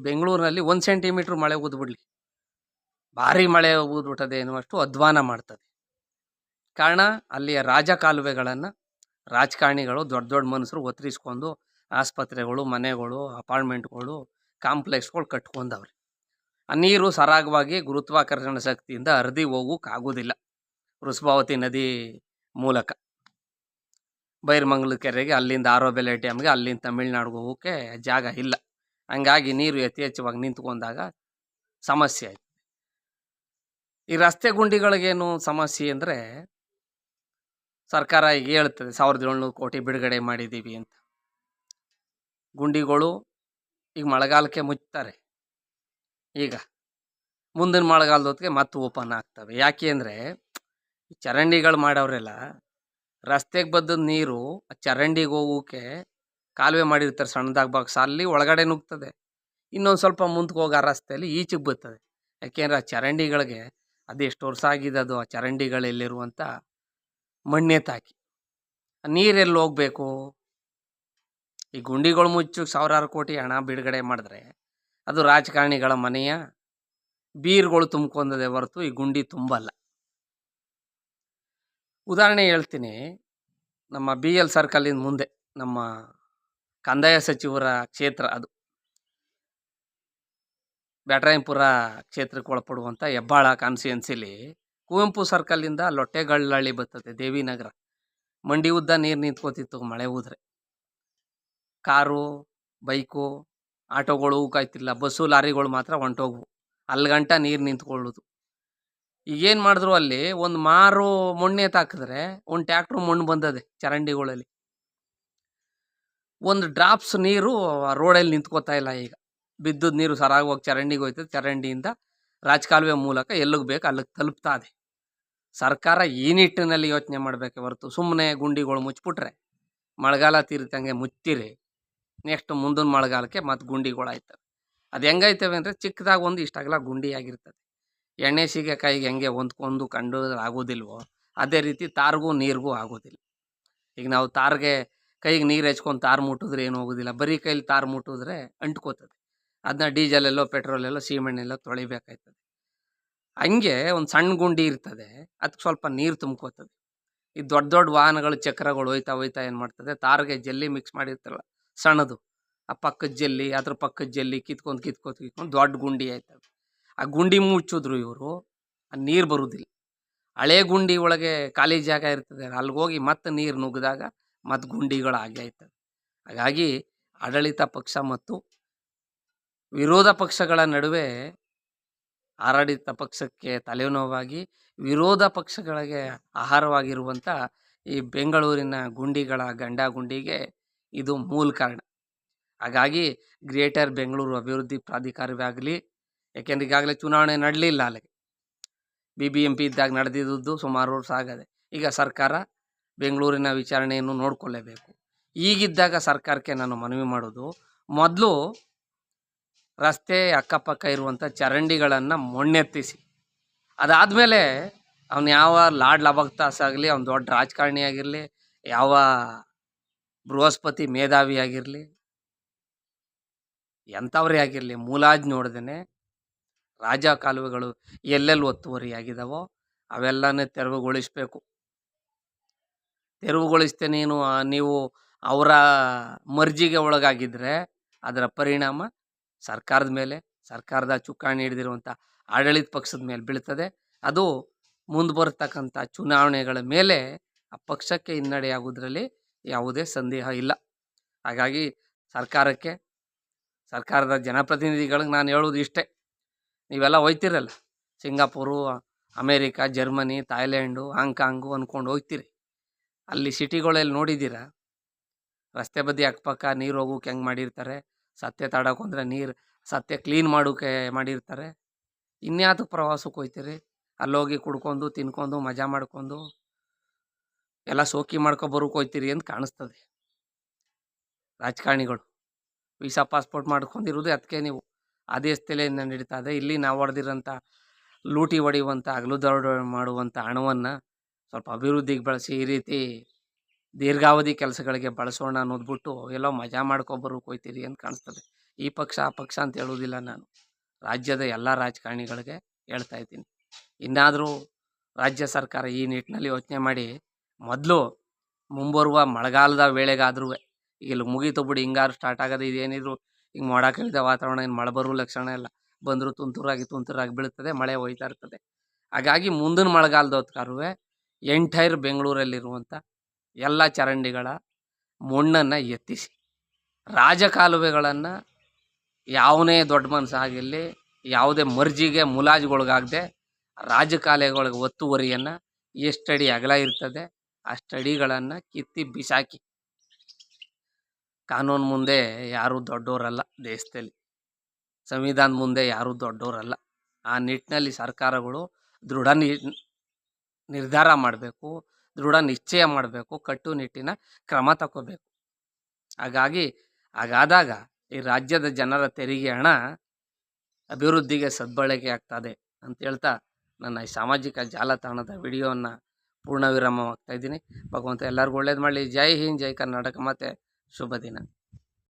ಬೆಂಗಳೂರಿನಲ್ಲಿ 1 ಸೆಂಟಿಮೀಟರ್ ಮಳೆ ಊದ್ಬಿಡ್ಲಿ, ಭಾರಿ ಮಳೆ ಊದ್ಬಿಟ್ಟದೆ ಎನ್ನುವಷ್ಟು ಅಧ್ವಾನ ಮಾಡ್ತದೆ. ಕಾರಣ ಅಲ್ಲಿಯ ರಾಜಕಾಲುವೆಗಳನ್ನು ರಾಜಕಾರಣಿಗಳು ದೊಡ್ಡ ದೊಡ್ಡ ಮನುಷ್ಯರು ಒತ್ತರಿಸ್ಕೊಂಡು ಆಸ್ಪತ್ರೆಗಳು, ಮನೆಗಳು, ಅಪಾರ್ಟ್ಮೆಂಟ್ಗಳು, ಕಾಂಪ್ಲೆಕ್ಸ್ಗಳು ಕಟ್ಕೊಂಡವ್ರೆ. ಆ ನೀರು ಸರಾಗವಾಗಿ ಗುರುತ್ವಾಕರ್ಷಣ ಶಕ್ತಿಯಿಂದ ಹರಿದು ಹೋಗೋಕ್ಕಾಗೋದಿಲ್ಲ. ವೃಷಭಾವತಿ ನದಿ ಮೂಲಕ ಬೈರಮಂಗಲ ಕೆರೆಗೆ, ಅಲ್ಲಿಂದ ಆರೋಬೆಲೆ ಡ್ಯಾಮ್ಗೆ, ಅಲ್ಲಿಂದ ತಮಿಳ್ನಾಡಿಗೆ ಹೋಗೋಕ್ಕೆ ಜಾಗ ಇಲ್ಲ. ಹಂಗಾಗಿ ನೀರು ಯಥೇಚ್ಛವಾಗಿ ನಿಂತ್ಕೊಂಡಾಗ ಸಮಸ್ಯೆ ಆಯ್ತು. ಈ ರಸ್ತೆ ಗುಂಡಿಗಳಿಗೇನು ಸಮಸ್ಯೆ ಅಂದರೆ, ಸರ್ಕಾರ ಈಗ ಹೇಳ್ತದೆ 1700 ಕೋಟಿ ಬಿಡುಗಡೆ ಮಾಡಿದ್ದೀವಿ ಅಂತ. ಗುಂಡಿಗಳು ಈಗ ಮಳೆಗಾಲಕ್ಕೆ ಮುಚ್ತಾರೆ. ಈಗ ಮುಂದಿನ ಮಳೆಗಾಲದೊತ್ತಿಗೆ ಮತ್ತೆ ಓಪನ್ ಆಗ್ತವೆ. ಯಾಕೆ ಅಂದರೆ ಚರಂಡಿಗಳು ಮಾಡೋರೆಲ್ಲ ರಸ್ತೆಗೆ ಬದ್ದ ನೀರು ಚರಂಡಿಗೆ ಹೋಗೋಕೆ ಕಾಲುವೆ ಮಾಡಿರ್ತಾರೆ ಸಣ್ಣದಾಗಿ ಬಾಕ್ಸ್, ಅಲ್ಲಿ ಒಳಗಡೆ ನುಗ್ತದೆ. ಇನ್ನೊಂದು ಸ್ವಲ್ಪ ಮುಂದಕ್ಕೆ ಹೋಗಿ ಆ ರಸ್ತೆಯಲ್ಲಿ ಈಚೆಗೆ ಬರ್ತದೆ. ಯಾಕೆಂದರೆ ಆ ಚರಂಡಿಗಳಿಗೆ ಅದೆಷ್ಟು ವರ್ಷ ಆಗಿದೆ, ಅದು ಆ ಚರಂಡಿಗಳಲ್ಲಿರುವಂಥ ಮಣ್ಣೆ ತಾಕಿ ನೀರೆಲ್ಲಿ ಹೋಗಬೇಕು. ಈ ಗುಂಡಿಗಳು ಮುಚ್ಚು ಸಾವಿರಾರು ಕೋಟಿ ಹಣ ಬಿಡುಗಡೆ ಮಾಡಿದ್ರೆ ಅದು ರಾಜಕಾರಣಿಗಳ ಮನೆಯ ಬೀರ್ಗಳು ತುಂಬ್ಕೊಂಡದೆ ಹೊರತು ಈ ಗುಂಡಿ ತುಂಬಲ್ಲ. ಉದಾಹರಣೆ ಹೇಳ್ತೀನಿ. ನಮ್ಮ BL ಸರ್ಕಲಿಂದ ಮುಂದೆ ನಮ್ಮ ಕಂದಾಯ ಸಚಿವರ ಕ್ಷೇತ್ರ, ಅದು ಬ್ಯಾಟರಾಯನಪುರ ಕ್ಷೇತ್ರಕ್ಕೆ ಒಳಪಡುವಂಥ ಹೆಬ್ಬಾಳ ಕಾನ್ಸ್ಟಿಟ್ಯೂನ್ಸಿಲಿ ಕುವೆಂಪು ಸರ್ಕಲಿಂದ ಲೊಟ್ಟೆಗಳ್ಳಹಳ್ಳಿ ಬರ್ತದೆ, ದೇವಿನಗರ. ಮಂಡಿ ಉದ್ದ ನೀರು ನಿಂತ್ಕೋತಿತ್ತು ಮಳೆ ಹೋದ್ರೆ. ಕಾರು, ಬೈಕು, ಆಟೋಗಳು ಹೋಗಾಯ್ತಿಲ್ಲ, ಬಸ್ಸು ಲಾರಿಗಳು ಮಾತ್ರ ಹೊಂಟೋಗ್ವು. ಅಲ್ಲಿಗಂಟ ನೀರು ನಿಂತ್ಕೊಳ್ಳೋದು. ಈಗೇನು ಮಾಡಿದ್ರು, ಅಲ್ಲಿ ಒಂದು ಮಾರು ಮಣ್ಣೆ ತಾಕಿದ್ರೆ ಒಂದು ಟ್ಯಾಕ್ಟ್ರು ಮಣ್ಣು ಬಂದದೆ ಚರಂಡಿಗಳಲ್ಲಿ. ಒಂದು ಡ್ರಾಪ್ಸ್ ನೀರು ರೋಡಲ್ಲಿ ನಿಂತ್ಕೋತಾ ಇಲ್ಲ. ಈಗ ಬಿದ್ದದ ನೀರು ಸರಾಗವಾಗಿ ಚರಂಡಿಗೆ ಹೋಯ್ತದೆ, ಚರಂಡಿಯಿಂದ ರಾಜಕಾಲುವೆ ಮೂಲಕ ಎಲ್ಲಿಗೆ ಬೇಕು ಅಲ್ಲಿಗೆ ತಲುಪ್ತಾ ಇದೆ. ಸರ್ಕಾರ ಈ ನಿಟ್ಟಿನಲ್ಲಿ ಯೋಚನೆ ಮಾಡಬೇಕೆ ಹೊರತು ಸುಮ್ಮನೆ ಗುಂಡಿಗಳು ಮುಚ್ಚಿಬಿಟ್ರೆ ಮಳೆಗಾಲ ತೀರ್ತಂಗೆ ಮುಚ್ಚಿರಿ, ನೆಕ್ಸ್ಟ್ ಮುಂದಿನ ಮಳೆಗಾಲಕ್ಕೆ ಮತ್ತು ಗುಂಡಿಗಳು ಆಯ್ತವೆ. ಅದು ಹೆಂಗೈತವೆ ಅಂದರೆ, ಚಿಕ್ಕದಾಗಿ ಒಂದು ಇಷ್ಟಾಗಲ್ಲ ಗುಂಡಿ ಆಗಿರ್ತದೆ. ಎಣ್ಣೆ ಸೀಗೆಕಾಯಿಗೆ ಹೆಂಗೆ ಹೊಂದ್ಕೊಂಡು ಕಂಡು ಆಗೋದಿಲ್ವೋ ಅದೇ ರೀತಿ ತಾರ್ಗೂ ನೀರಿಗೂ ಆಗೋದಿಲ್ಲ. ಈಗ ನಾವು ತಾರ್ಗೆ ಕೈಗೆ ನೀರು ಹೆಚ್ಕೊಂಡು ತಾರು ಮುಟ್ಟಿದ್ರೆ ಏನು ಹೋಗೋದಿಲ್ಲ, ಬರೀ ಕೈಲಿ ತಾರು ಮುಟ್ಟಿದ್ರೆ ಅಂಟ್ಕೋತದೆ. ಅದನ್ನ ಡೀಸೆಲೆಲ್ಲೋ ಪೆಟ್ರೋಲೆಲ್ಲೋ ಸೀಮೆಣ್ಣೆಲ್ಲೋ ತೊಳಿಬೇಕಾಯ್ತದೆ. ಹಂಗೆ ಒಂದು ಸಣ್ಣ ಗುಂಡಿ ಇರ್ತದೆ, ಅದಕ್ಕೆ ಸ್ವಲ್ಪ ನೀರು ತುಂಬ್ಕೋತದೆ. ಈ ದೊಡ್ಡ ದೊಡ್ಡ ವಾಹನಗಳು ಚಕ್ರಗಳು ಹೋಯ್ತಾ ಏನು ಮಾಡ್ತದೆ, ತಾರ್ಗೆ ಜಲ್ಲಿ ಮಿಕ್ಸ್ ಮಾಡಿರ್ತಾರಲ್ಲ ಸಣ್ಣದು, ಆ ಪಕ್ಕದ ಜಲ್ಲಿ, ಅದ್ರ ಪಕ್ಕದ ಜಲ್ಲಿ ಕಿತ್ಕೊಂಡು ದೊಡ್ಡ ಗುಂಡಿ ಆಯ್ತವೆ. ಆ ಗುಂಡಿ ಮುಚ್ಚಿದ್ರು ಇವರು, ಆ ನೀರು ಬರುವುದಿಲ್ಲ. ಹಳೆ ಗುಂಡಿ ಒಳಗೆ ಖಾಲಿ ಜಾಗ ಇರ್ತದೆ, ಅಲ್ಲಿಗೆ ಹೋಗಿ ಮತ್ತೆ ನೀರು ನುಗ್ಗಿದಾಗ ಮತ್ತೆ ಗುಂಡಿಗಳು ಹಾಗೆ ಆಯ್ತವೆ. ಹಾಗಾಗಿ ಆಡಳಿತ ಪಕ್ಷ ಮತ್ತು ವಿರೋಧ ಪಕ್ಷಗಳ ನಡುವೆ ಆಡಳಿತ ಪಕ್ಷಕ್ಕೆ ತಲೆನೋವಾಗಿ ವಿರೋಧ ಪಕ್ಷಗಳಿಗೆ ಆಹಾರವಾಗಿರುವಂಥ ಈ ಬೆಂಗಳೂರಿನ ಗುಂಡಿಗಳ ಗಂಡ ಗುಂಡಿಗೆ ಇದು ಮೂಲ ಕಾರಣ. ಹಾಗಾಗಿ ಗ್ರೇಟರ್ ಬೆಂಗಳೂರು ಅಭಿವೃದ್ಧಿ ಪ್ರಾಧಿಕಾರವೇ ಆಗಲಿ, ಯಾಕೆಂದ್ರೆ ಈಗಾಗಲೇ ಚುನಾವಣೆ ನಡೆಯಲಿಲ್ಲ, ಅಲ್ಲಿಗೆ BBMP ಇದ್ದಾಗ ನಡೆದಿದ್ದು ಸುಮಾರು ವರ್ಷ ಆಗದೆ. ಈಗ ಸರ್ಕಾರ ಬೆಂಗಳೂರಿನ ವಿಚಾರಣೆಯನ್ನು ನೋಡ್ಕೊಳ್ಳೇಬೇಕು. ಈಗಿದ್ದಾಗ ಸರ್ಕಾರಕ್ಕೆ ನಾನು ಮನವಿ ಮಾಡೋದು, ಮೊದಲು ರಸ್ತೆ ಅಕ್ಕಪಕ್ಕ ಇರುವಂಥ ಚರಂಡಿಗಳನ್ನು ಮಣ್ಣೆತ್ತಿಸಿ, ಅದಾದಮೇಲೆ ಅವನು ಯಾವ ಲಾಡ್ ಲಬಕ್ತಾಸ್ ಆಗಲಿ, ಅವ್ನು ದೊಡ್ಡ ರಾಜಕಾರಣಿ ಆಗಿರಲಿ, ಯಾವ ಬೃಹಸ್ಪತಿ ಮೇಧಾವಿ ಆಗಿರಲಿ, ಎಂಥವ್ರೇ ಆಗಿರಲಿ, ಮುಲಾಜ್ ನೋಡ್ದೇ ರಾಜ ಕಾಲುವೆಗಳು ಎಲ್ಲೆಲ್ಲಿ ಒತ್ತುವರಿಯಾಗಿದ್ದಾವೋ ಅವೆಲ್ಲನೇ ತೆರವುಗೊಳಿಸಬೇಕು. ತೆರವುಗೊಳಿಸ್ತೇ ನೀವು ಅವರ ಮರ್ಜಿಗೆ ಒಳಗಾಗಿದ್ದರೆ ಅದರ ಪರಿಣಾಮ ಸರ್ಕಾರದ ಮೇಲೆ, ಸರ್ಕಾರದ ಚುಕ್ಕಾಣಿ ಹಿಡಿದಿರುವಂಥ ಆಡಳಿತ ಪಕ್ಷದ ಮೇಲೆ ಬೀಳ್ತದೆ. ಅದು ಮುಂದೆ ಬರ್ತಕ್ಕಂಥ ಚುನಾವಣೆಗಳ ಮೇಲೆ ಆ ಪಕ್ಷಕ್ಕೆ ಹಿನ್ನಡೆಯಾಗೋದ್ರಲ್ಲಿ ಯಾವುದೇ ಸಂದೇಹ ಇಲ್ಲ. ಹಾಗಾಗಿ ಸರ್ಕಾರಕ್ಕೆ, ಸರ್ಕಾರದ ಜನಪ್ರತಿನಿಧಿಗಳಿಗೆ ನಾನು ಹೇಳೋದು ಇಷ್ಟೇ. ನೀವೆಲ್ಲ ಹೋಗ್ತಿರಲ್ಲ ಸಿಂಗಾಪುರು, ಅಮೇರಿಕಾ, ಜರ್ಮನಿ, ಥಾಯ್ಲ್ಯಾಂಡು, ಹಾಂಗ್ಕಾಂಗು ಅಂದ್ಕೊಂಡು ಹೋಗ್ತೀರಿ. ಅಲ್ಲಿ ಸಿಟಿಗಳಲ್ಲಿ ನೋಡಿದ್ದೀರಾ, ರಸ್ತೆ ಬದಿ ಅಕ್ಕಪಕ್ಕ ನೀರು ಹೋಗೋಕೆ ಹೆಂಗೆ ಮಾಡಿರ್ತಾರೆ, ಸತ್ಯ ತಾಡೋಕೆ ಅಂದರೆ ನೀರು ಸತ್ಯ ಕ್ಲೀನ್ ಮಾಡೋಕೆ ಮಾಡಿರ್ತಾರೆ. ಇನ್ಯಾತಕ್ಕೆ ಪ್ರವಾಸಕ್ಕೆ ಹೋಗ್ತೀರಿ? ಅಲ್ಲೋಗಿ ಕುಡ್ಕೊಂಡು ತಿನ್ಕೊಂಡು ಮಜಾ ಮಾಡ್ಕೊಂಡು ಎಲ್ಲ ಸೋಕಿ ಬರೋಕೆ ಹೋಗ್ತೀರಿ ಅಂತ ಕಾಣಿಸ್ತದೆ. ರಾಜಕಾರಣಿಗಳು ವೀಸಾ ಪಾಸ್ಪೋರ್ಟ್ ಮಾಡ್ಕೊಂಡಿರೋದು ಅದಕ್ಕೆ. ನೀವು ಆ ದೇಶದಲ್ಲೇನು ನಡೀತಾ ಇದೆ, ಇಲ್ಲಿ ನಾವು ಹೊಡೆದಿರೋಂಥ ಲೂಟಿ ಹೊಡೆಯುವಂಥ ಹಗಲು ದರೋಡೆ ಮಾಡುವಂಥ ಹಣವನ್ನು ಸ್ವಲ್ಪ ಅಭಿವೃದ್ಧಿಗೆ ಬಳಸಿ, ಈ ರೀತಿ ದೀರ್ಘಾವಧಿ ಕೆಲಸಗಳಿಗೆ ಬಳಸೋಣ ಅನ್ನೋದು ಬಿಟ್ಟು ಎಲ್ಲೋ ಮಜಾ ಬರೋಕೆ ಹೋಗ್ತೀರಿ ಅಂತ ಕಾಣಿಸ್ತದೆ. ಈ ಪಕ್ಷ ಆ ಪಕ್ಷ ಅಂತ ಹೇಳುವುದಿಲ್ಲ ನಾನು. ರಾಜ್ಯದ ಎಲ್ಲ ರಾಜಕಾರಣಿಗಳಿಗೆ ಹೇಳ್ತಾ ಇದ್ದೀನಿ. ಇನ್ನಾದರೂ ರಾಜ್ಯ ಸರ್ಕಾರ ಈ ನಿಟ್ಟಿನಲ್ಲಿ ಯೋಚನೆ ಮಾಡಿ ಮೊದಲು ಮುಂಬರುವ ಮಳೆಗಾಲದ ವೇಳೆಗಾದ್ರೂ ಈಗ ಇಲ್ಲಿ ಮುಗೀತು ಬಿಡಿ, ಹಿಂಗಾರು ಸ್ಟಾರ್ಟ್ ಆಗೋದು. ಇದೇನಿದ್ರು ಹಿಂಗೆ ಮೋಡ ಕವಿದ ವಾತಾವರಣ, ಇನ್ನು ಮಳೆ ಬರುವ ಲಕ್ಷಣ ಇಲ್ಲ. ಬಂದರೂ ತುಂತುರಾಗಿ ಬೀಳುತ್ತದೆ, ಮಳೆ ಹೋಯ್ತಾ ಇರ್ತದೆ. ಹಾಗಾಗಿ ಮುಂದಿನ ಮಳೆಗಾಲದ ಹೊತ್ಕಾರು ಎಂಟೈರ್ ಬೆಂಗಳೂರಲ್ಲಿರುವಂಥ ಎಲ್ಲ ಚರಂಡಿಗಳ ಮಣ್ಣನ್ನು ಎತ್ತಿಸಿ, ರಾಜಕಾಲುವೆಗಳನ್ನು ಯಾವನೇ ದೊಡ್ಡ ಮನಸ್ಸಾಗಿರಲಿ ಯಾವುದೇ ಮರ್ಜಿಗೆ ಮುಲಾಜುಗೊಳಗಾಗದೆ ರಾಜಕಾಲುವೆಗಳಿಗೆ ಒತ್ತುವರಿಯನ್ನು ಎಷ್ಟಡಿ ಅಗಲ ಇರ್ತದೆ ಅಷ್ಟಡಿಗಳನ್ನು ಕಿತ್ತಿ ಬಿಸಾಕಿ. ಕಾನೂನು ಮುಂದೆ ಯಾರೂ ದೊಡ್ಡವರಲ್ಲ ದೇಶದಲ್ಲಿ, ಸಂವಿಧಾನದ ಮುಂದೆ ಯಾರೂ ದೊಡ್ಡವರಲ್ಲ. ಆ ನಿಟ್ಟಿನಲ್ಲಿ ಸರ್ಕಾರಗಳು ದೃಢ ನಿರ್ಧಾರ ಮಾಡಬೇಕು, ದೃಢ ನಿಶ್ಚಯ ಮಾಡಬೇಕು, ಕಟ್ಟುನಿಟ್ಟಿನ ಕ್ರಮ ತಗೋಬೇಕು. ಹಾಗಾದಾಗ ಈ ರಾಜ್ಯದ ಜನರ ತೆರಿಗೆ ಹಣ ಅಭಿವೃದ್ಧಿಗೆ ಸದ್ಬಳಕೆ ಆಗ್ತದೆ ಅಂತ ಹೇಳ್ತಾ ನನ್ನ ಈ ಸಾಮಾಜಿಕ ಜಾಲತಾಣದ ವಿಡಿಯೋವನ್ನು ಪೂರ್ಣ ವಿರಾಮವಾಗ್ತಾ ಇದ್ದೀನಿ. ಭಗವಂತ ಎಲ್ಲರಿಗೂ ಒಳ್ಳೇದು ಮಾಡಲಿ. ಜೈ ಹಿಂದ್, ಜೈ ಕರ್ನಾಟಕ, ಮತ್ತು ಶುಭ ದಿನ.